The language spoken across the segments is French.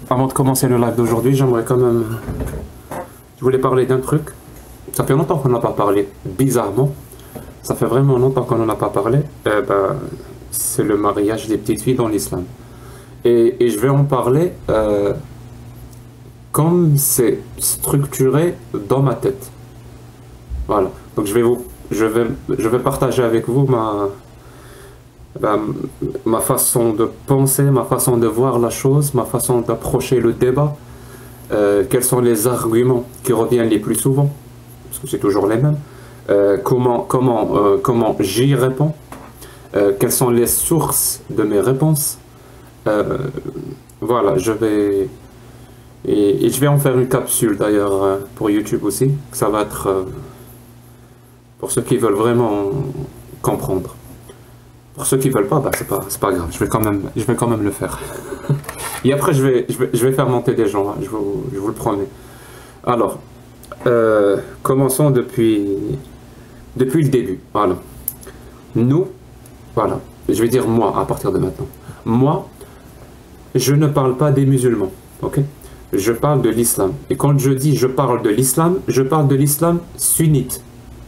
avant de commencer le live d'aujourd'hui, j'aimerais quand même... Je voulais parler d'un truc. Ça fait longtemps qu'on n'en a pas parlé, bizarrement. Ça fait vraiment longtemps qu'on n'en a pas parlé. C'est le mariage des petites filles dans l'islam. Et je vais en parler comme c'est structuré dans ma tête. Voilà. Donc je vais partager avec vous ma façon de penser, ma façon de voir la chose, ma façon d'approcher le débat. Quels sont les arguments qui reviennent les plus souvent, parce que c'est toujours les mêmes. Comment j'y réponds. Quelles sont les sources de mes réponses. Voilà, je vais en faire une capsule d'ailleurs pour YouTube aussi. Ça va être pour ceux qui veulent vraiment comprendre. Pour ceux qui veulent pas, c'est pas grave. Je vais quand même le faire. Et après je vais faire monter des gens. Hein, je vous le promets. Alors, commençons depuis le début. Voilà. Nous, voilà. Je vais dire moi à partir de maintenant. Moi, je ne parle pas des musulmans, ok? Je parle de l'islam. Et quand je dis je parle de l'islam sunnite.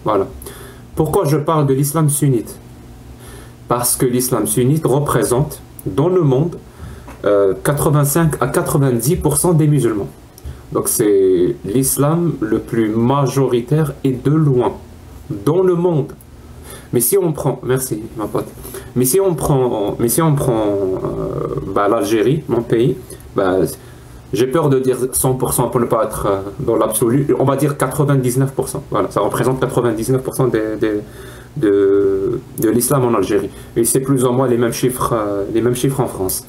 Voilà. Pourquoi je parle de l'islam sunnite? Parce que l'islam sunnite représente dans le monde 85 à 90% des musulmans. Donc c'est l'islam le plus majoritaire et de loin dans le monde. Mais si on prend, merci ma pote, mais si on prend l'Algérie, mon pays, j'ai peur de dire 100% pour ne pas être dans l'absolu, on va dire 99%. Voilà, ça représente 99% de l'islam en Algérie. Et c'est plus ou moins les mêmes chiffres en France.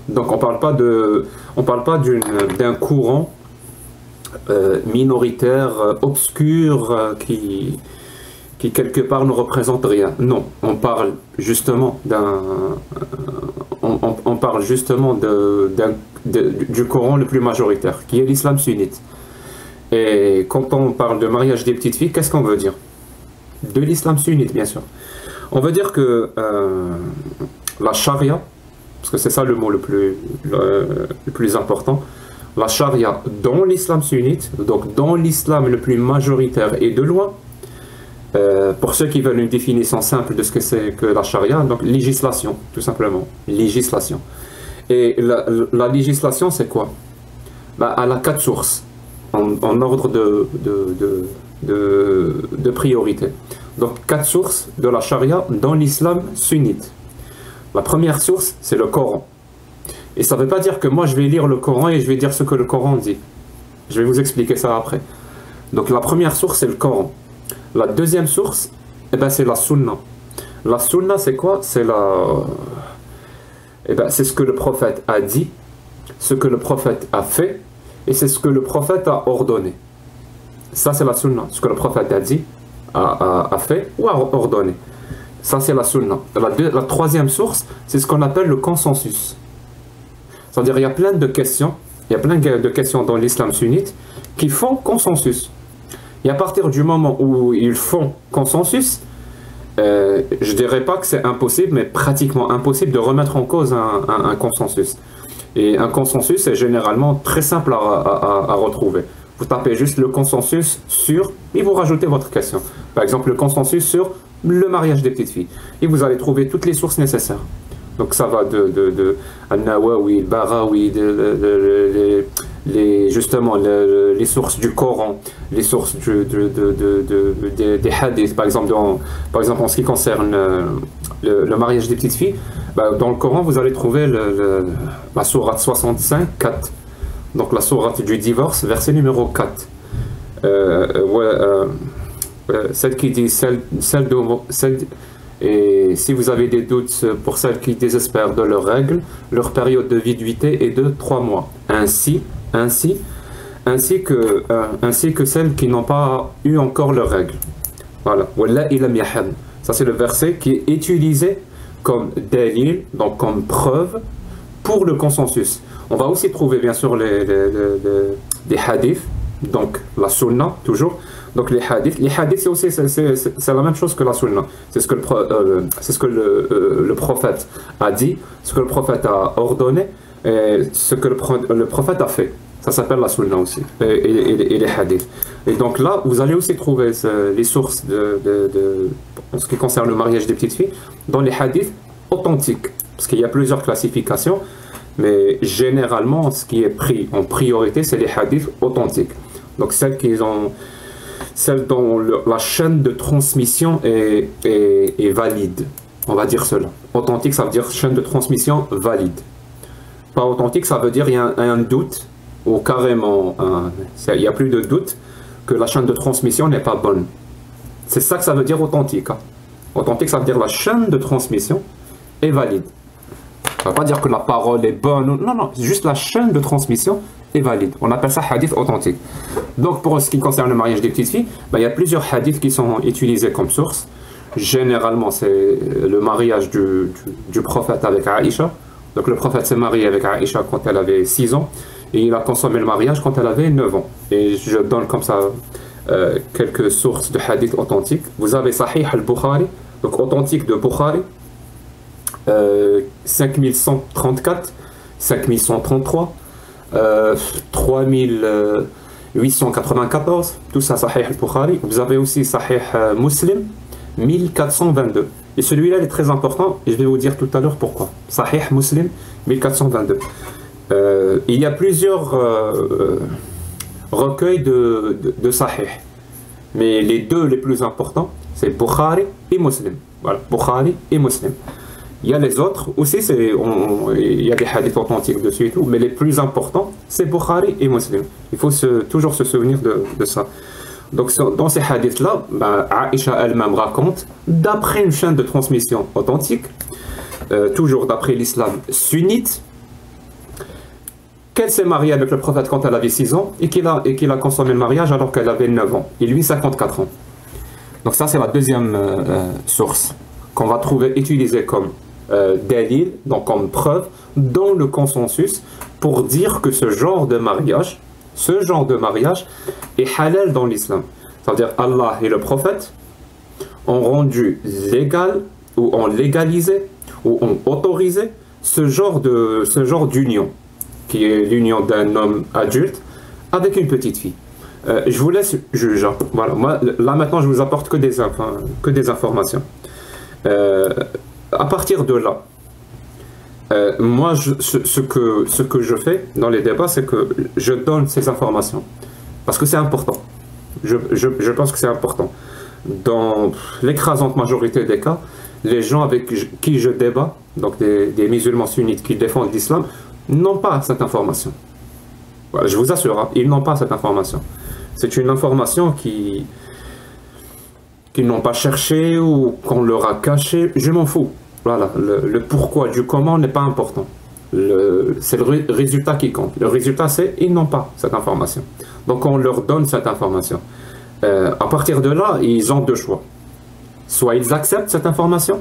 Donc on parle pas d'un courant minoritaire, obscur, qui quelque part ne représente rien. Non, on parle justement du Coran le plus majoritaire, qui est l'islam sunnite. Et quand on parle de mariage des petites filles, qu'est-ce qu'on veut dire? De l'islam sunnite, bien sûr. On veut dire que la charia, parce que c'est ça le mot le plus important, la charia dans l'islam sunnite, donc dans l'islam le plus majoritaire et de loin, pour ceux qui veulent une définition simple de ce que c'est que la charia, donc législation, tout simplement, législation. Et la législation, c'est quoi? Elle a 4 sources, en ordre de priorité. Donc 4 sources de la charia dans l'islam sunnite. La première source, c'est le Coran. Et ça ne veut pas dire que moi je vais lire le Coran et je vais dire ce que le Coran dit. Je vais vous expliquer ça après. Donc la première source, c'est le Coran. La deuxième source, c'est la Sunna. La Sunna, c'est quoi? C'est c'est ce que le prophète a dit, ce que le prophète a fait, et c'est ce que le prophète a ordonné. Ça, c'est la Sunna. Ce que le prophète a dit, a fait ou a ordonné. Ça, c'est la Sunna. La troisième source, c'est ce qu'on appelle le consensus. C'est-à-dire, il y a plein de questions dans l'islam sunnite qui font consensus. Et à partir du moment où ils font consensus, je dirais pas que c'est impossible, mais pratiquement impossible de remettre en cause un consensus. Et un consensus est généralement très simple à retrouver. Vous tapez juste le consensus sur, et vous rajoutez votre question. Par exemple, le consensus sur le mariage des petites filles. Et vous allez trouver toutes les sources nécessaires. Donc ça va de Al-Nawawi, Al-Barawi, justement les sources du Coran, les sources des hadiths, par exemple en ce qui concerne le mariage des petites filles, dans le Coran vous allez trouver la sourate 65, 4. Donc la sourate du divorce, verset numéro 4. Celle qui dit et si vous avez des doutes pour celles qui désespèrent de leurs règles, leur période de viduité est de 3 mois. Ainsi que celles qui n'ont pas eu encore leurs règles. Voilà. Ça c'est le verset qui est utilisé comme dalil, donc comme preuve pour le consensus. On va aussi trouver bien sûr des hadiths, donc la sunna toujours. Donc les hadiths c'est la même chose que la sunna. C'est ce que le prophète a dit, ce que le prophète a ordonné. ce que le prophète a fait. Ça s'appelle la sunna aussi, et les hadiths. Et donc là, vous allez aussi trouver les sources en ce qui concerne le mariage des petites filles dans les hadiths authentiques. Parce qu'il y a plusieurs classifications, mais généralement, ce qui est pris en priorité, c'est les hadiths authentiques. Donc celles dont la chaîne de transmission est valide. On va dire cela. Authentique, ça veut dire chaîne de transmission valide. Pas authentique, ça veut dire qu'il y a un doute, ou carrément, il n'y a plus de doute que la chaîne de transmission n'est pas bonne. C'est ça que ça veut dire authentique. Hein. Authentique, ça veut dire la chaîne de transmission est valide. Ça ne veut pas dire que la parole est bonne. Non, non, c'est juste la chaîne de transmission est valide. On appelle ça hadith authentique. Donc, pour ce qui concerne le mariage des petites filles, il y a plusieurs hadiths qui sont utilisés comme source. Généralement, c'est le mariage du prophète avec Aïcha. Donc, le prophète s'est marié avec Aïcha quand elle avait 6 ans. Et il a consommé le mariage quand elle avait 9 ans. Et je donne comme ça quelques sources de hadiths authentiques. Vous avez Sahih al-Bukhari, donc authentique de Bukhari, 5134, 5133, 3894, tout ça Sahih al-Bukhari. Vous avez aussi Sahih Muslim, 1422. Et celui-là il est très important et je vais vous dire tout à l'heure pourquoi. Sahih Muslim, 1422. Il y a plusieurs recueils de Sahih, mais les deux les plus importants, c'est Bukhari et Muslim. Voilà, Bukhari et Muslim. Il y a les autres aussi, il y a des hadiths authentiques dessus et tout, mais les plus importants, c'est Bukhari et Muslim. Il faut toujours se souvenir de ça. Donc dans ces hadiths-là, Aïcha elle-même raconte, d'après une chaîne de transmission authentique, toujours d'après l'islam sunnite, qu'elle s'est mariée avec le prophète quand elle avait 6 ans et qu'il a consommé le mariage alors qu'elle avait 9 ans, et lui 54 ans. Donc ça c'est la deuxième source qu'on va trouver utilisée comme dalil, donc comme preuve, dans le consensus pour dire que ce genre de mariage est halal dans l'islam. C'est-à-dire Allah et le prophète ont rendu légal, ou ont légalisé, ou ont autorisé ce genre d'union, qui est l'union d'un homme adulte avec une petite fille. Je vous laisse juger. Voilà. Moi, là maintenant, je vous apporte que des informations. À partir de là, moi, ce que je fais dans les débats, c'est que je donne ces informations. Parce que c'est important. Je pense que c'est important. Dans l'écrasante majorité des cas, les gens avec qui je débat, donc des musulmans sunnites qui défendent l'islam, n'ont pas cette information. Voilà, je vous assure, hein, ils n'ont pas cette information. C'est une information qu'ils n'ont pas cherché ou qu'on leur a caché. Je m'en fous. Voilà, le pourquoi du comment n'est pas important. C'est le résultat qui compte. Le résultat, c'est qu'ils n'ont pas cette information. Donc on leur donne cette information. À partir de là, ils ont deux choix. Soit ils acceptent cette information,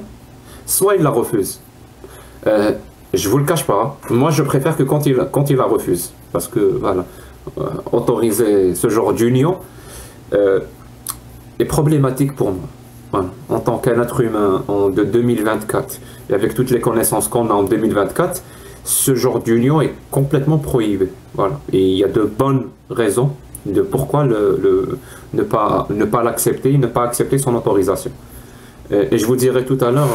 soit ils la refusent. Je vous le cache pas. Moi, je préfère que quand ils la refusent. Parce que, voilà, autoriser ce genre d'union est problématique pour moi. Voilà. En tant qu'un être humain de 2024, et avec toutes les connaissances qu'on a en 2024, ce genre d'union est complètement prohibé. Voilà. Et il y a de bonnes raisons de pourquoi ne pas l'accepter, ne pas accepter son autorisation. Et je vous dirai tout à l'heure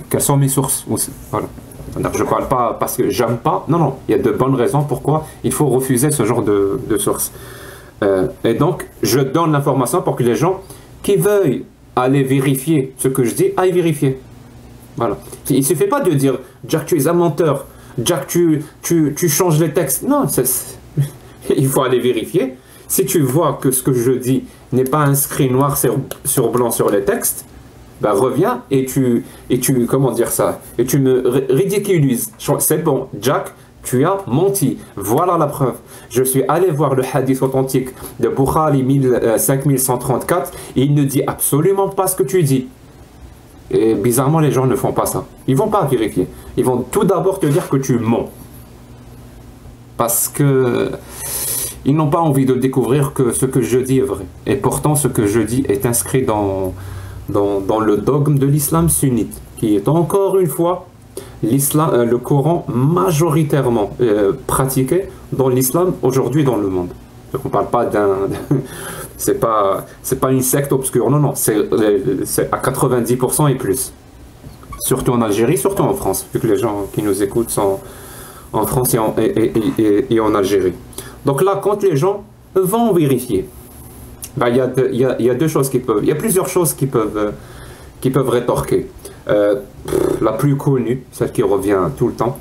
quelles sont mes sources aussi. Voilà. Je ne parle pas parce que j'aime pas. Non, non, il y a de bonnes raisons pourquoi il faut refuser ce genre de sources. Et donc, je donne l'information pour que les gens qui veuillent aller vérifier ce que je dis, aillent vérifier. Voilà. Il ne suffit pas de dire « Jack, tu es un menteur. Jack, tu changes les textes. » Non, il faut aller vérifier. Si tu vois que ce que je dis n'est pas inscrit noir sur blanc sur les textes, ben reviens et tu comment dire ça, et tu me ridiculises. C'est bon, Jack, tu as menti. Voilà la preuve. Je suis allé voir le hadith authentique de Bukhari 5134 et il ne dit absolument pas ce que tu dis. Et bizarrement, les gens ne font pas ça. Ils vont pas vérifier. Ils vont tout d'abord te dire que tu mens. Parce que ils n'ont pas envie de découvrir que ce que je dis est vrai. Et pourtant, ce que je dis est inscrit dans le dogme de l'islam sunnite, qui est encore une fois l'islam, le Coran majoritairement pratiqué dans l'islam aujourd'hui dans le monde. Donc on ne parle pas d'un... c'est pas une secte obscure, non, non, c'est à 90% et plus. Surtout en Algérie, surtout en France, vu que les gens qui nous écoutent sont en France et en Algérie. Donc là, quand les gens vont vérifier, ben, il y a deux choses qui peuvent... Il y a plusieurs choses qui peuvent rétorquer. La plus connue, celle qui revient tout le temps,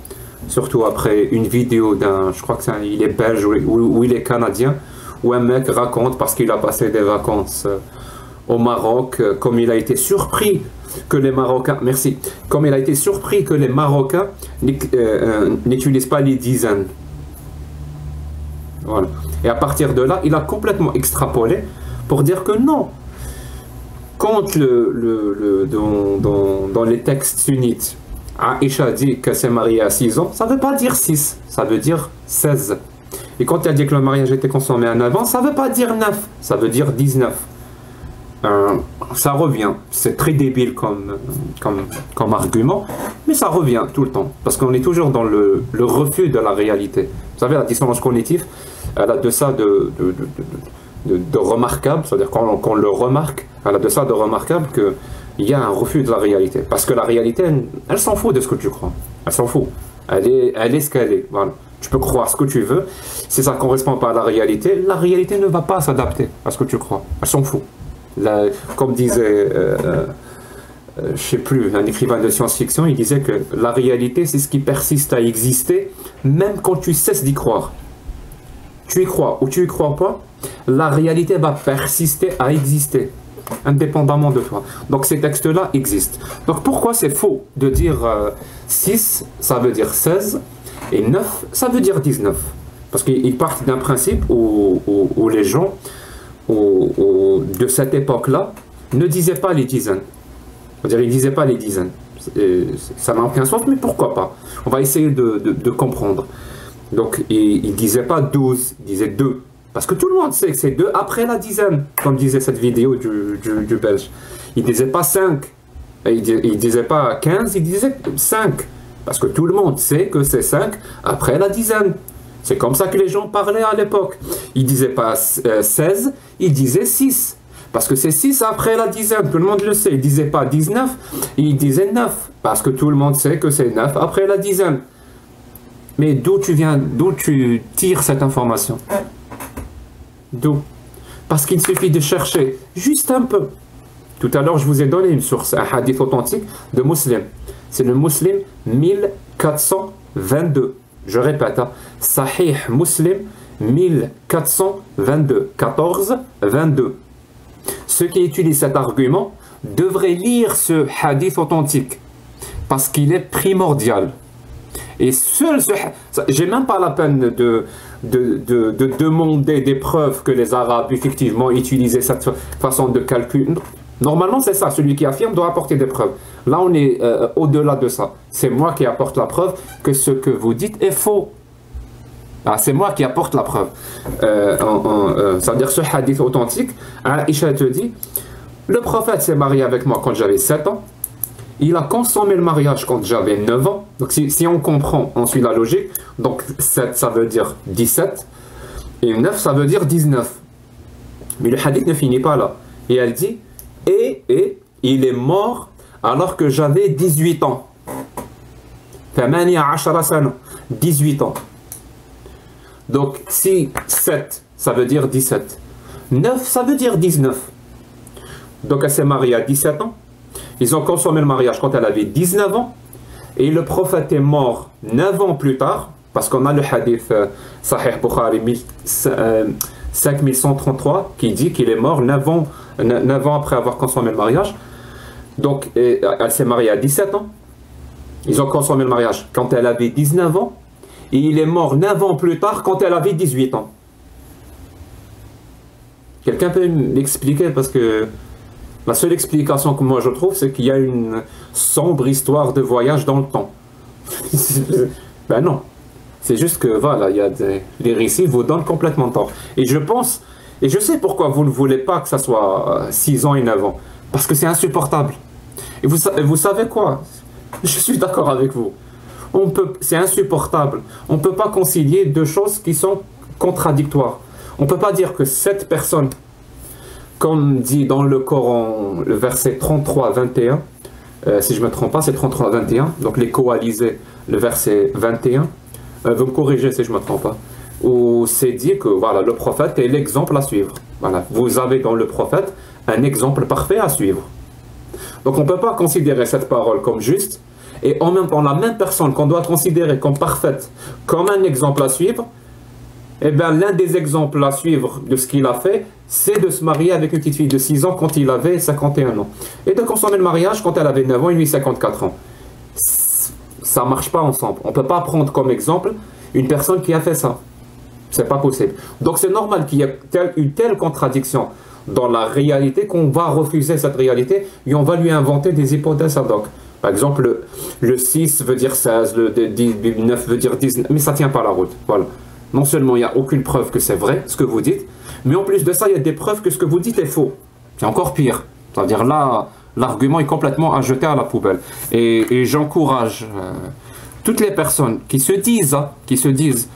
surtout après une vidéo d'un, je crois que il est belge ou il est canadien, où un mec raconte, parce qu'il a passé des vacances au Maroc, comme il a été surpris que les Marocains, merci, comme il a été surpris que les Marocains n'utilisent pas les dizaines. Voilà. Et à partir de là, il a complètement extrapolé pour dire que non. Quand dans les textes sunnites, Aïcha dit qu'elle s'est mariée à 6 ans, ça ne veut pas dire 6, ça veut dire 16. Et quand elle dit que le mariage était consommé à 9 ans, ça ne veut pas dire 9, ça veut dire 19. Ça revient, c'est très débile comme argument, mais ça revient tout le temps, parce qu'on est toujours dans le refus de la réalité. Vous savez, la dissonance cognitive, elle a de ça de remarquable, c'est-à-dire qu'on le remarque, elle a de ça de remarquable qu'il y a un refus de la réalité. Parce que la réalité, elle s'en fout de ce que tu crois. Elle s'en fout. Elle est ce qu'elle est. Voilà. Tu peux croire ce que tu veux. Si ça ne correspond pas à la réalité ne va pas s'adapter à ce que tu crois. Elle s'en fout. Comme disait, je ne sais plus, un écrivain de science-fiction, il disait que la réalité, c'est ce qui persiste à exister, même quand tu cesses d'y croire. Tu y crois ou tu y crois pas, la réalité va persister à exister, indépendamment de toi. Donc ces textes-là existent. Donc pourquoi c'est faux de dire 6, ça veut dire 16, et 9, ça veut dire 19? Parce qu'ils partent d'un principe où les gens de cette époque-là ne disaient pas les dizaines. C'est-à-dire, ils ne disaient pas les dizaines. Ça n'a aucun sens, mais pourquoi pas? On va essayer de comprendre. Donc, il ne disait pas 12, il disait 2. Parce que tout le monde sait que c'est 2 après la dizaine, comme disait cette vidéo du Belge. Il ne disait pas 5, il ne disait pas 15, il disait 5. Parce que tout le monde sait que c'est 5 après la dizaine. C'est comme ça que les gens parlaient à l'époque. Il ne disait pas 16, il disait 6. Parce que c'est 6 après la dizaine, tout le monde le sait. Il ne disait pas 19, il disait 9. Parce que tout le monde sait que c'est 9 après la dizaine. Mais d'où tu tires cette information? D'où? Parce qu'il suffit de chercher juste un peu. Tout à l'heure, je vous ai donné une source, un hadith authentique de Muslim. C'est le Muslim 1422. Je répète, hein, Sahih Muslim 1422. 14, 22. Ceux qui utilisent cet argument devraient lire ce hadith authentique parce qu'il est primordial. Et seul ce... J'ai même pas la peine de demander des preuves que les Arabes effectivement utilisaient cette façon de calcul. Normalement, c'est ça. Celui qui affirme doit apporter des preuves. Là, on est au-delà de ça. C'est moi qui apporte la preuve que ce que vous dites est faux. Ah, c'est moi qui apporte la preuve. Ça veut dire ce hadith authentique, Aïcha te dit, le prophète s'est marié avec moi quand j'avais 7 ans. Il a consommé le mariage quand j'avais 9 ans. Donc si on comprend, on suit la logique. Donc 7, ça veut dire 17. Et 9, ça veut dire 19. Mais le hadith ne finit pas là. Et elle dit, et il est mort alors que j'avais 18 ans. 18 ans. Donc si 7, ça veut dire 17. 9, ça veut dire 19. Donc elle s'est mariée à 17 ans. Ils ont consommé le mariage quand elle avait 19 ans. Et le prophète est mort 9 ans plus tard. Parce qu'on a le hadith Sahih Bukhari 5133 qui dit qu'il est mort 9 ans après avoir consommé le mariage. Donc elle s'est mariée à 17 ans. Ils ont consommé le mariage quand elle avait 19 ans. Et il est mort 9 ans plus tard quand elle avait 18 ans. Quelqu'un peut m'expliquer? Parce que la seule explication que moi je trouve, c'est qu'il y a une sombre histoire de voyage dans le temps. Ben non. C'est juste que voilà, il y a les récits vous donnent complètement tort. Et je pense, et je sais pourquoi vous ne voulez pas que ça soit 6 ans et 9 ans. Parce que c'est insupportable. Et vous savez quoi? Je suis d'accord avec vous. c'est insupportable. On ne peut pas concilier deux choses qui sont contradictoires. On ne peut pas dire que cette personne, comme dit dans le Coran, le verset 33-21, si je ne me trompe pas, c'est 33-21, donc les coalisés, le verset 21, vous me corrigez si je ne me trompe pas, où c'est dit que voilà, le prophète est l'exemple à suivre. Voilà, vous avez dans le prophète un exemple parfait à suivre. Donc on ne peut pas considérer cette parole comme juste, et en même temps la même personne qu'on doit considérer comme parfaite, comme un exemple à suivre, eh bien l'un des exemples à suivre de ce qu'il a fait, c'est de se marier avec une petite fille de 6 ans quand il avait 51 ans. Et de consommer le mariage quand elle avait 9 ans et lui 54 ans. Ça ne marche pas ensemble. On ne peut pas prendre comme exemple une personne qui a fait ça. C'est pas possible. Donc c'est normal qu'il y ait une telle contradiction dans la réalité qu'on va refuser cette réalité et on va lui inventer des hypothèses ad hoc. Par exemple, le 6 veut dire 16, le 9 veut dire 19, mais ça ne tient pas la route. Voilà. Non seulement il n'y a aucune preuve que c'est vrai, ce que vous dites, mais en plus de ça, il y a des preuves que ce que vous dites est faux. C'est encore pire. C'est-à-dire là, l'argument est complètement à jeter à la poubelle. Et j'encourage toutes les personnes qui se disent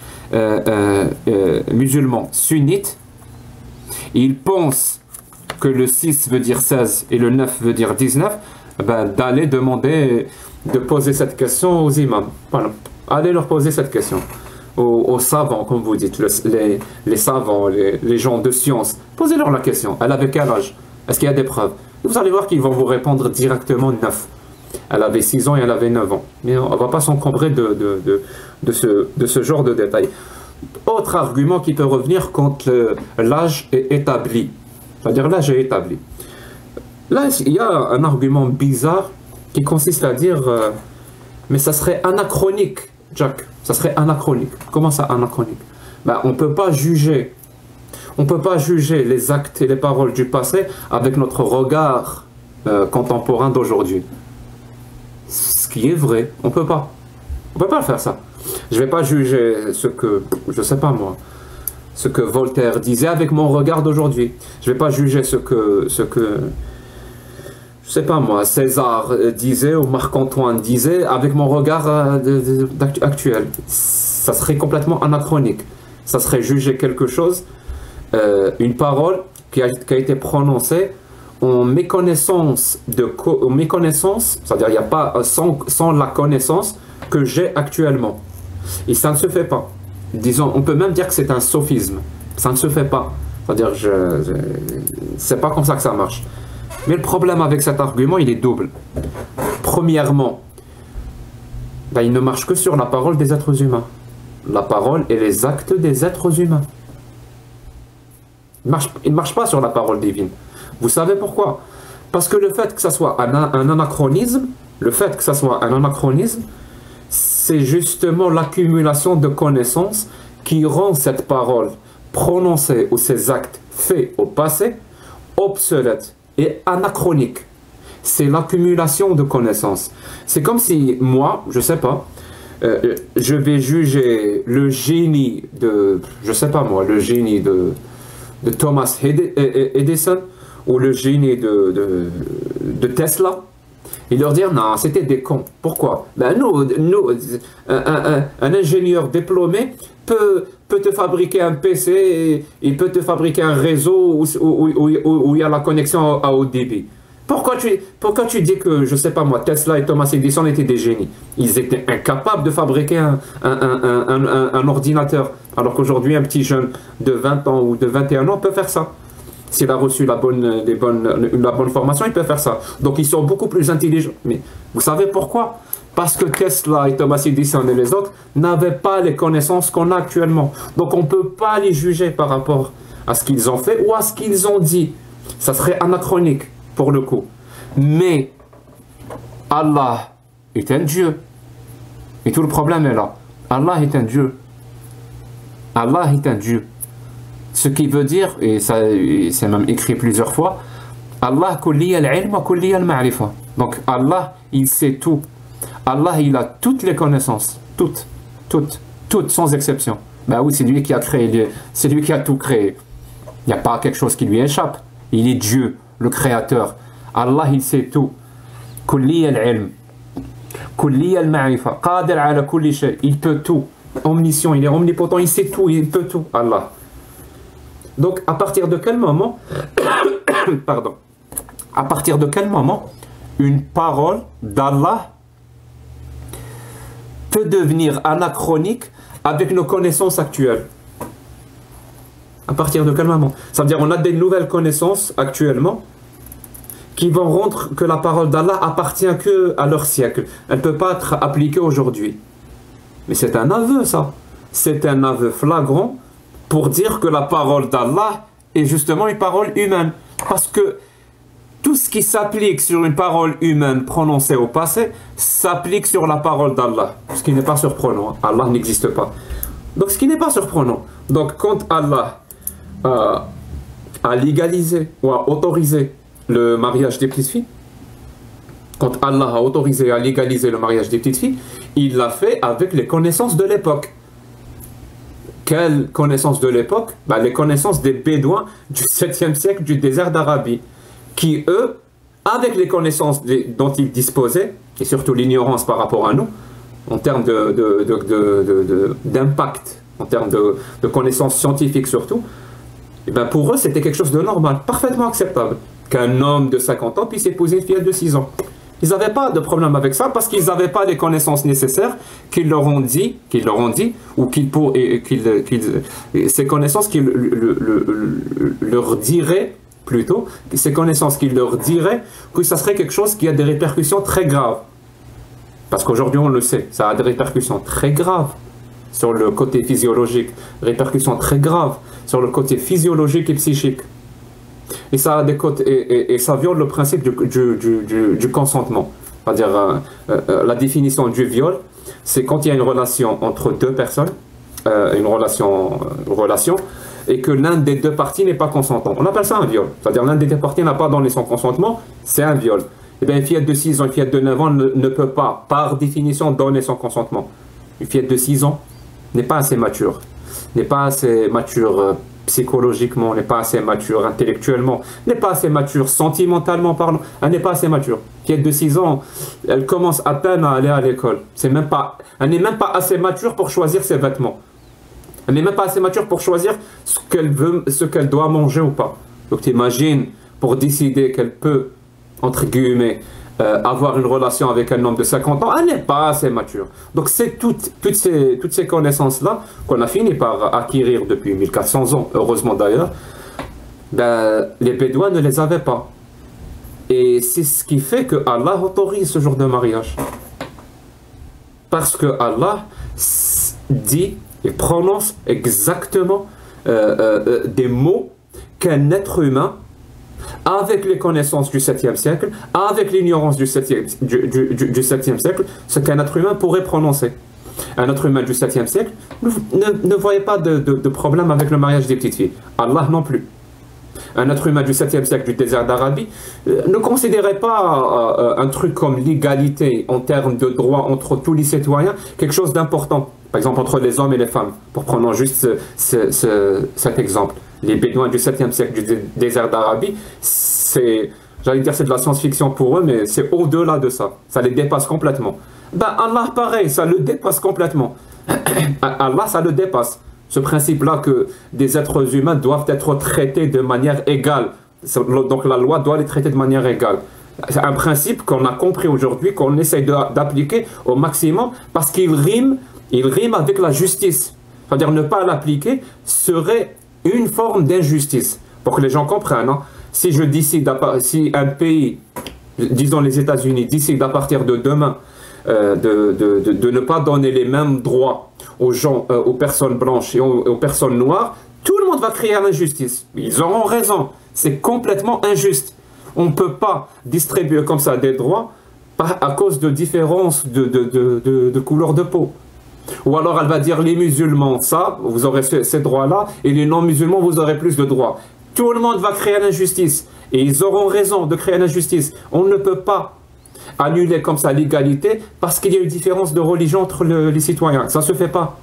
musulmans sunnites, ils pensent que le 6 veut dire 16 et le 9 veut dire 19, ben, d'aller demander, de poser cette question aux imams. Voilà. Allez leur poser cette question. Aux savants, comme vous dites, les savants, les gens de science. Posez-leur la question. Elle avait quel âge? Est-ce qu'il y a des preuves? Et vous allez voir qu'ils vont vous répondre directement 9. Elle avait 6 ans et elle avait 9 ans. Mais on ne va pas s'encombrer de ce genre de détails. Autre argument qui peut revenir quand l'âge est établi. C'est-à-dire l'âge est établi. Là, il y a un argument bizarre qui consiste à dire mais ça serait anachronique, Jack. Ça serait anachronique. Comment ça, anachronique? Ben, on ne peut pas juger. On peut pas juger les actes et les paroles du passé avec notre regard contemporain d'aujourd'hui. Ce qui est vrai, on peut pas. On peut pas faire ça. Je vais pas juger ce que, je sais pas moi, ce que Voltaire disait avec mon regard d'aujourd'hui. Je vais pas juger ce que, je sais pas moi, César disait ou Marc-Antoine disait avec mon regard actuel. Ça serait complètement anachronique. Ça serait juger quelque chose, une parole qui a été prononcée en méconnaissance, c'est-à-dire il n'y a pas sans la connaissance que j'ai actuellement. Et ça ne se fait pas. Disons, on peut même dire que c'est un sophisme. Ça ne se fait pas. C'est-à-dire, c'est pas comme ça que ça marche. Mais le problème avec cet argument, il est double. Premièrement, ben, il ne marche que sur la parole des êtres humains. La parole et les actes des êtres humains. Il ne marche pas sur la parole divine. Vous savez pourquoi? Parce que le fait que ça soit un anachronisme, c'est justement l'accumulation de connaissances qui rend cette parole prononcée ou ces actes faits au passé obsolètes et anachroniques. C'est l'accumulation de connaissances. C'est comme si moi, je sais pas, je vais juger le génie de, je sais pas moi, le génie de Thomas Edison ou le génie de Tesla et leur dire non, c'était des cons. Pourquoi? Ben un ingénieur diplômé peut te fabriquer un PC, il peut te fabriquer un réseau où il y a la connexion à haut débit. Pourquoi tu dis que, je sais pas moi, Tesla et Thomas Edison étaient des génies? Ils étaient incapables de fabriquer un ordinateur, alors qu'aujourd'hui un petit jeune de 20 ans ou de 21 ans peut faire ça. S'il a reçu la bonne formation, il peut faire ça. Donc ils sont beaucoup plus intelligents. Mais vous savez pourquoi? Parce que Tesla et Thomas Edison et les autres n'avaient pas les connaissances qu'on a actuellement. Donc on ne peut pas les juger par rapport à ce qu'ils ont fait ou à ce qu'ils ont dit. Ça serait anachronique pour le coup. Mais Allah est un Dieu. Et tout le problème est là. Allah est un Dieu. Allah est un Dieu. Ce qui veut dire, et ça c'est même écrit plusieurs fois, Allah kulli al-ilm wa kulli al-ma'rifa. Donc Allah, il sait tout. Allah, il a toutes les connaissances. Toutes, sans exception. Ben oui, c'est lui qui a créé, c'est lui qui a tout créé. Il n'y a pas quelque chose qui lui échappe. Il est Dieu, le créateur. Allah, il sait tout. Kulli al-ilm. كلية المعرفة قادر على كل شيء, il peut tout, omniscient, il est omnipotent, il sait tout, il peut tout, Allah. Donc à partir de quel moment pardon, à partir de quel moment une parole d'Allah peut devenir anachronique avec nos connaissances actuelles? À partir de quel moment? Ça veut dire on a des nouvelles connaissances actuellement qui vont rendre que la parole d'Allah appartient que à leur siècle. Elle ne peut pas être appliquée aujourd'hui. Mais c'est un aveu, ça. C'est un aveu flagrant pour dire que la parole d'Allah est justement une parole humaine. Parce que tout ce qui s'applique sur une parole humaine prononcée au passé s'applique sur la parole d'Allah. Ce qui n'est pas surprenant. Allah n'existe pas. Donc ce qui n'est pas surprenant. Donc quand Allah a légalisé ou a autorisé le mariage des petites filles, quand Allah a autorisé à légaliser le mariage des petites filles, il l'a fait avec les connaissances de l'époque. Quelles connaissances de l'époque? Les connaissances des Bédouins du 7e siècle du désert d'Arabie, qui eux, avec les connaissances dont ils disposaient, et surtout l'ignorance par rapport à nous, en termes d'impact, en termes de connaissances scientifiques surtout, et pour eux c'était quelque chose de normal, parfaitement acceptable, qu'un homme de 50 ans puisse épouser une fillette de 6 ans. Ils n'avaient pas de problème avec ça parce qu'ils n'avaient pas les connaissances nécessaires qu'ils leur ont dit, ou ces connaissances qu'ils leur diraient, plutôt, ces connaissances qu'ils leur diraient que ça serait quelque chose qui a des répercussions très graves. Parce qu'aujourd'hui on le sait, ça a des répercussions très graves sur le côté physiologique, répercussions très graves sur le côté physiologique et psychique. Et ça, et ça viole le principe du consentement. C'est-à-dire, la définition du viol, c'est quand il y a une relation entre deux personnes, une relation, et que l'un des deux parties n'est pas consentant. On appelle ça un viol. C'est-à-dire, l'un des deux parties n'a pas donné son consentement, c'est un viol. Et bien, une fillette de 6 ans, une fillette de 9 ans ne peut pas, par définition, donner son consentement. Une fillette de 6 ans n'est pas assez mature. Psychologiquement, n'est pas assez mature intellectuellement, n'est pas assez mature sentimentalement parlant, elle n'est pas assez mature. Qui est de 6 ans, elle commence à peine à aller à l'école. Elle n'est même pas assez mature pour choisir ses vêtements. Elle n'est même pas assez mature pour choisir ce qu'elle veut, ce qu'elle doit manger ou pas. Donc tu imagines, pour décider qu'elle peut, entre guillemets, avoir une relation avec un homme de 50 ans, elle n'est pas assez mature. Donc c'est toutes ces connaissances-là qu'on a fini par acquérir depuis 1400 ans, heureusement d'ailleurs, les Bédouins ne les avaient pas. Et c'est ce qui fait que Allah autorise ce genre de mariage. Parce que Allah dit et prononce exactement des mots qu'un être humain, avec les connaissances du 7e siècle, avec l'ignorance du 7e siècle, ce qu'un être humain pourrait prononcer. Un être humain du 7e siècle ne voyait pas de problème avec le mariage des petites filles. Allah non plus. Un être humain du 7e siècle du désert d'Arabie ne considérait pas un truc comme l'égalité en termes de droit entre tous les citoyens quelque chose d'important. Par exemple, entre les hommes et les femmes, pour prendre juste cet exemple. Les Bédouins du 7e siècle du désert d'Arabie, j'allais dire c'est de la science-fiction pour eux, mais c'est au-delà de ça. Ça les dépasse complètement. Allah, pareil, ça le dépasse complètement. Allah, ça le dépasse. Ce principe-là que des êtres humains doivent être traités de manière égale. Donc la loi doit les traiter de manière égale. C'est un principe qu'on a compris aujourd'hui, qu'on essaye d'appliquer au maximum, parce qu'il rime avec la justice. C'est-à-dire ne pas l'appliquer serait une forme d'injustice. Pour que les gens comprennent, hein. Si un pays, disons les États-Unis, décide à partir de demain de ne pas donner les mêmes droits aux gens, aux personnes blanches et aux personnes noires, tout le monde va créer l'injustice. Ils auront raison. C'est complètement injuste. On ne peut pas distribuer comme ça des droits à cause de différences de couleur de peau. Ou alors elle va dire les musulmans, ça, vous aurez ces droits-là, et les non-musulmans, vous aurez plus de droits. Tout le monde va créer l'injustice. Et ils auront raison de créer l'injustice. On ne peut pas annuler comme ça l'égalité parce qu'il y a une différence de religion entre les citoyens. Ça ne se fait pas.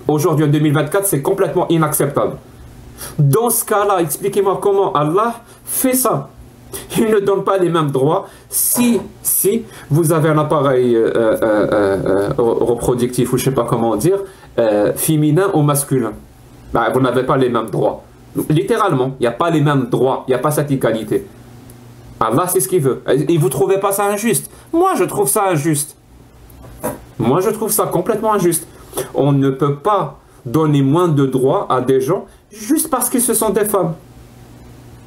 Aujourd'hui, en 2024, c'est complètement inacceptable. Dans ce cas-là, expliquez-moi comment Allah fait ça. Il ne donne pas les mêmes droits si vous avez un appareil reproductif, ou je ne sais pas comment dire, féminin ou masculin. Ben, vous n'avez pas les mêmes droits. Littéralement, il n'y a pas les mêmes droits, il n'y a pas cette égalité. Allah, c'est ce qu'il veut. Et vous ne trouvez pas ça injuste? Moi, je trouve ça injuste. Moi, je trouve ça complètement injuste. On ne peut pas donner moins de droits à des gens juste parce qu'ils se sont des femmes.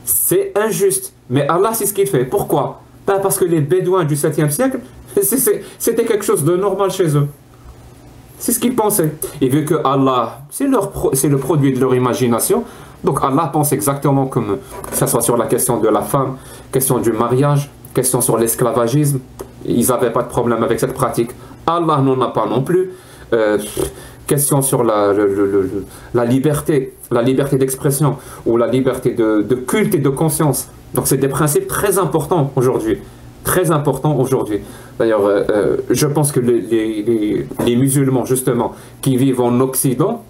C'est injuste. Mais Allah, c'est ce qu'il fait. Pourquoi? Ben parce que les Bédouins du 7e siècle, c'était quelque chose de normal chez eux. C'est ce qu'ils pensaient. Et vu que Allah, c'est le produit de leur imagination, donc Allah pense exactement comme, que ce soit sur la question de la femme, question du mariage, question sur l'esclavagisme, ils n'avaient pas de problème avec cette pratique. Allah n'en a pas non plus. Question sur la liberté d'expression ou la liberté de culte et de conscience. Donc c'est des principes très importants aujourd'hui. Très importants aujourd'hui. D'ailleurs, je pense que les musulmans, justement, qui vivent en Occident,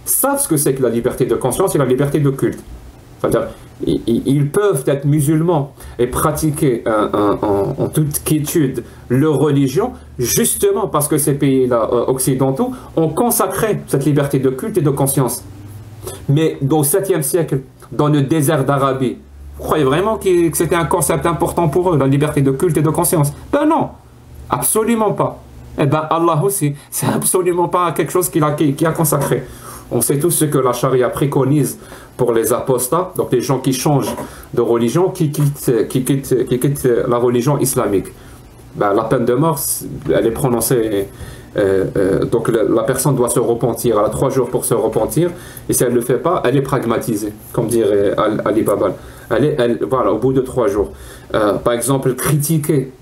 savent ce que c'est que la liberté de conscience et la liberté de culte. C'est-à-dire, ils peuvent être musulmans et pratiquer en toute quiétude leur religion, justement parce que ces pays-là occidentaux ont consacré cette liberté de culte et de conscience. Mais au 7e siècle, dans le désert d'Arabie, vous croyez vraiment que c'était un concept important pour eux, la liberté de culte et de conscience? Ben non, absolument pas. Eh ben Allah aussi, c'est absolument pas quelque chose qu'il a consacré. On sait tous ce que la charia préconise pour les apostats, donc les gens qui changent de religion, qui quittent la religion islamique. Ben, la peine de mort, elle est prononcée, donc la personne doit se repentir, elle a 3 jours pour se repentir, et si elle ne le fait pas, elle est pragmatisée, comme dirait Ali Babal. Voilà, au bout de 3 jours. Par exemple, critiquer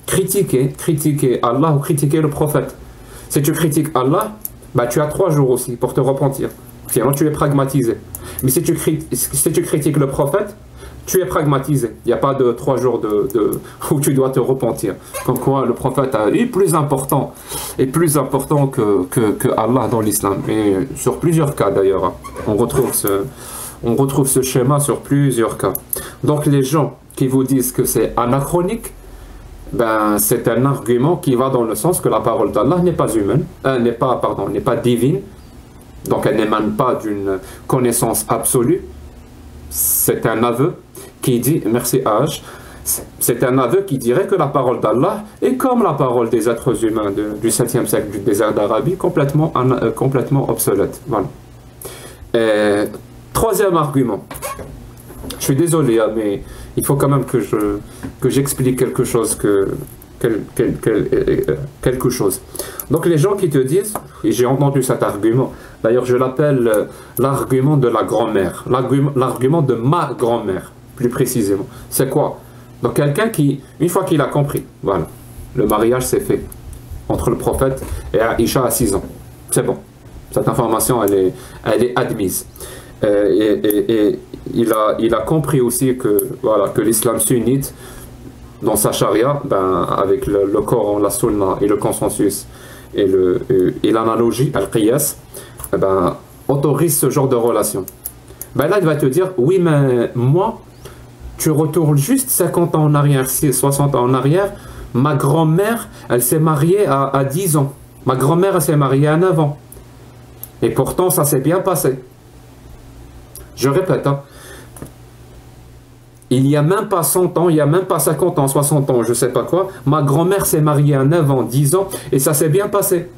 Allah ou critiquer le prophète. Si tu critiques Allah, ben, tu as 3 jours aussi pour te repentir. Sinon, tu es pragmatisé. Mais si tu critiques le prophète, tu es pragmatisé. Il n'y a pas de 3 jours où tu dois te repentir. Comme quoi, le prophète est plus important que Allah dans l'islam. Et sur plusieurs cas d'ailleurs, hein. On retrouve ce schéma sur plusieurs cas. Donc les gens qui vous disent que c'est anachronique, ben, c'est un argument qui va dans le sens que la parole d'Allah n'est pas humaine, n'est pas divine. Donc elle n'émane pas d'une connaissance absolue. C'est un aveu qui dit, merci H, c'est un aveu qui dirait que la parole d'Allah est comme la parole des êtres humains du 7e siècle du désert d'Arabie, complètement obsolète. Voilà. Et, 3e argument. Je suis désolé, mais il faut quand même que j'explique quelque chose quelque chose. Donc les gens qui te disent, et j'ai entendu cet argument, d'ailleurs je l'appelle l'argument de la grand-mère, l'argument de ma grand-mère, plus précisément. C'est quoi? Donc quelqu'un qui, une fois qu'il a compris, voilà, le mariage s'est fait entre le prophète et Aïcha à 6 ans. C'est bon, cette information elle est admise. Et il a compris aussi que, voilà, que l'islam sunnite, dans sa charia, ben, avec le Coran, la sunna et le consensus et l'analogie, al-qiyas, ben, autorise ce genre de relation. Ben là, il va te dire, oui, mais moi, tu retournes juste 50 ans en arrière, 60 ans en arrière, ma grand-mère, elle s'est mariée à 10 ans. Ma grand-mère, elle s'est mariée à 9 ans. Et pourtant, ça s'est bien passé. Je répète, hein. Il n'y a même pas 100 ans, il n'y a même pas 50 ans, 60 ans, je ne sais pas quoi. Ma grand-mère s'est mariée à 9 ans, 10 ans, et ça s'est bien passé.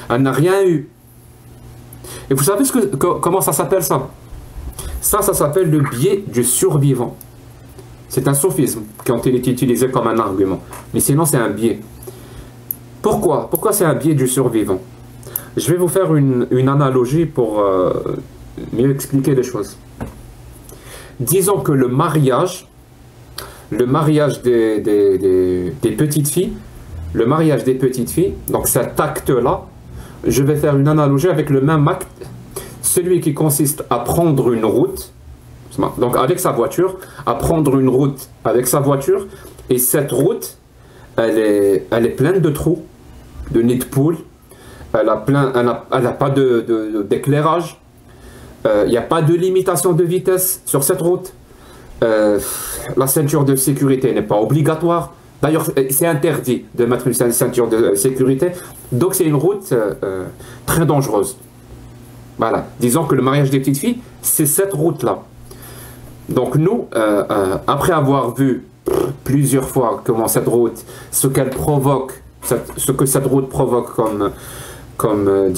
Elle n'a rien eu. Et vous savez comment ça s'appelle ça? Ça s'appelle le biais du survivant. C'est un sophisme qui a été utilisé comme un argument. Mais sinon, c'est un biais. Pourquoi? Pourquoi c'est un biais du survivant? Je vais vous faire une analogie pour mieux expliquer les choses. Disons que le mariage des petites filles, donc cet acte-là, je vais faire une analogie avec le même acte, celui qui consiste à prendre une route, donc avec sa voiture, à prendre une route avec sa voiture, et cette route, elle est pleine de trous, de nids de poules, elle n'a pas d'éclairage, il n'y a pas de limitation de vitesse sur cette route. Euh, la ceinture de sécurité n'est pas obligatoire. D'ailleurs, c'est interdit de mettre une ceinture de sécurité. Donc, c'est une route très dangereuse. Voilà. Disons que le mariage des petites filles, c'est cette route-là. Donc, nous, après avoir vu plusieurs fois comment cette route, ce qu'elle provoque, ce que cette route provoque comme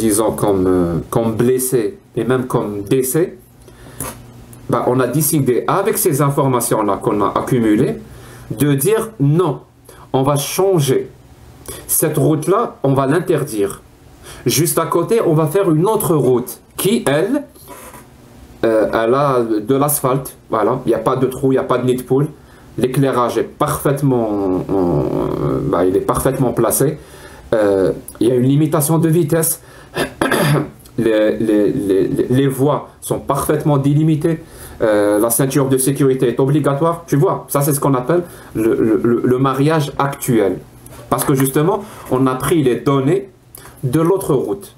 blessé et même comme décès, bah, on a décidé, avec ces informations-là qu'on a accumulées, de dire non, on va changer. Cette route-là, on va l'interdire. Juste à côté, on va faire une autre route qui, elle a de l'asphalte. Voilà, il n'y a pas de trou, il n'y a pas de nid de poule. L'éclairage est parfaitement, il est parfaitement placé. Il y a une limitation de vitesse. Les voies sont parfaitement délimitées. La ceinture de sécurité est obligatoire. Tu vois, ça c'est ce qu'on appelle le mariage actuel. Parce que justement, on a pris les données de l'autre route.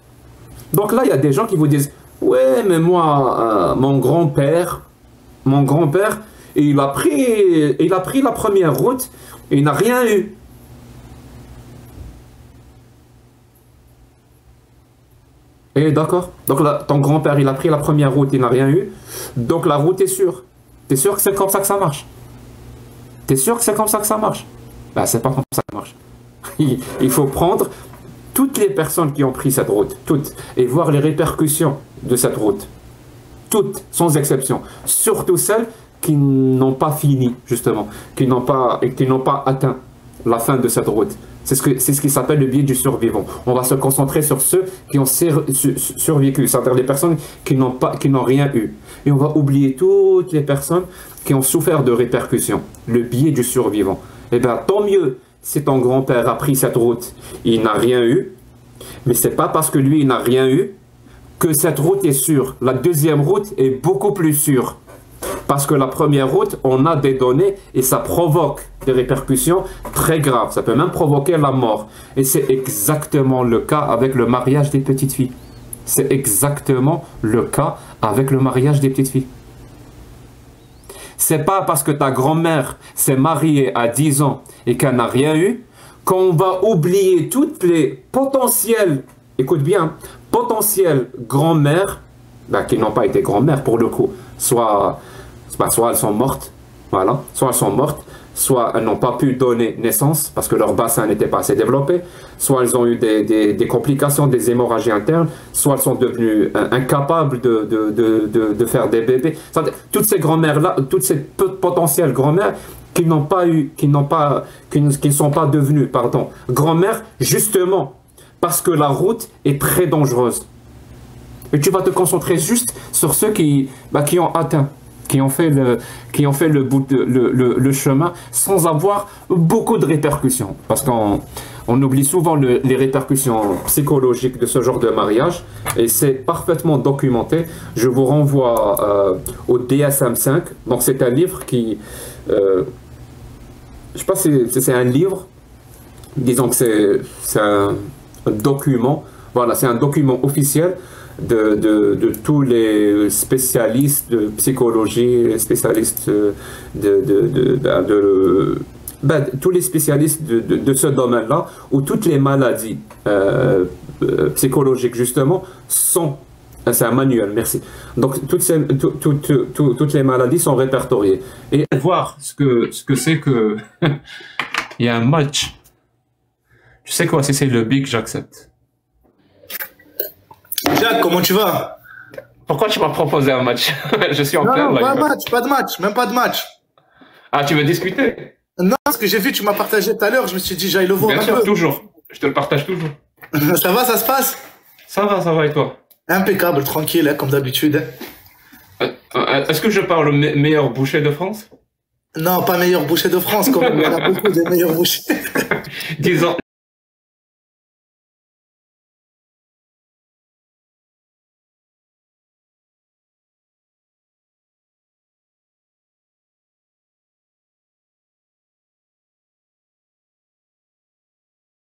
Donc là, il y a des gens qui vous disent « Ouais, mais moi, mon grand-père, il a pris la première route et il n'a rien eu. » Et d'accord. Donc là, ton grand-père, il a pris la première route, il n'a rien eu. Donc la route est sûre. T'es sûr que c'est comme ça que ça marche? T'es sûr que c'est comme ça que ça marche? Ben, c'est pas comme ça que ça marche. Il faut prendre toutes les personnes qui ont pris cette route, toutes, et voir les répercussions de cette route. Toutes, sans exception. Surtout celles qui n'ont pas fini, justement, qui n'ont pas atteint la fin de cette route. C'est ce qui s'appelle le biais du survivant. On va se concentrer sur ceux qui ont survécu, c'est-à-dire les personnes qui n'ont rien eu. Et on va oublier toutes les personnes qui ont souffert de répercussions. Le biais du survivant. Eh bien, tant mieux si ton grand-père a pris cette route, il n'a rien eu. Mais c'est pas parce que lui, il n'a rien eu que cette route est sûre. La deuxième route est beaucoup plus sûre. Parce que la première route, on a des données et ça provoque des répercussions très graves. Ça peut même provoquer la mort. Et c'est exactement le cas avec le mariage des petites filles. C'est exactement le cas avec le mariage des petites filles. C'est pas parce que ta grand-mère s'est mariée à 10 ans et qu'elle n'a rien eu qu'on va oublier toutes les potentielles, écoute bien, potentielles grand-mères, qui n'ont pas été grand-mères pour le coup, soit elles sont mortes, voilà, soit elles sont mortes, soit elles n'ont pas pu donner naissance parce que leur bassin n'était pas assez développé, soit elles ont eu des complications, des hémorragies internes, soit elles sont devenues incapables de faire des bébés. Toutes ces grand-mères-là, toutes ces potentielles grand-mères qui ne sont pas devenues, grand-mères, justement, parce que la route est très dangereuse. Et tu vas te concentrer juste sur ceux qui ont atteint, qui ont fait le chemin sans avoir beaucoup de répercussions. Parce qu'on oublie souvent les répercussions psychologiques de ce genre de mariage et c'est parfaitement documenté. Je vous renvoie au DSM-5. Donc c'est un livre qui... je ne sais pas si c'est un livre. Disons que c'est un document. Voilà, c'est un document officiel de tous les spécialistes de psychologie, spécialistes tous les spécialistes de ce domaine-là, où toutes les maladies psychologiques, justement, sont... C'est un manuel, merci. Donc, toutes les maladies sont répertoriées. Et voir ce que c'est que... Il y a un match. Tu sais quoi, si c'est le big, j'accepte. Jacques, comment tu vas? Pourquoi tu m'as proposé un match? Je suis en plein. Non, pas de match, même pas de match. Ah, tu veux discuter? Non, ce que j'ai vu, tu m'as partagé tout à l'heure, je me suis dit, j'aille le voir. Bien sûr, toujours. Je te le partage toujours. Ça va, ça se passe? Ça va, et toi? Impeccable, tranquille, hein, comme d'habitude. Est-ce que je parle meilleur boucher de France? Non, pas meilleur boucher de France, comme il y en a beaucoup de meilleurs bouchers. Disons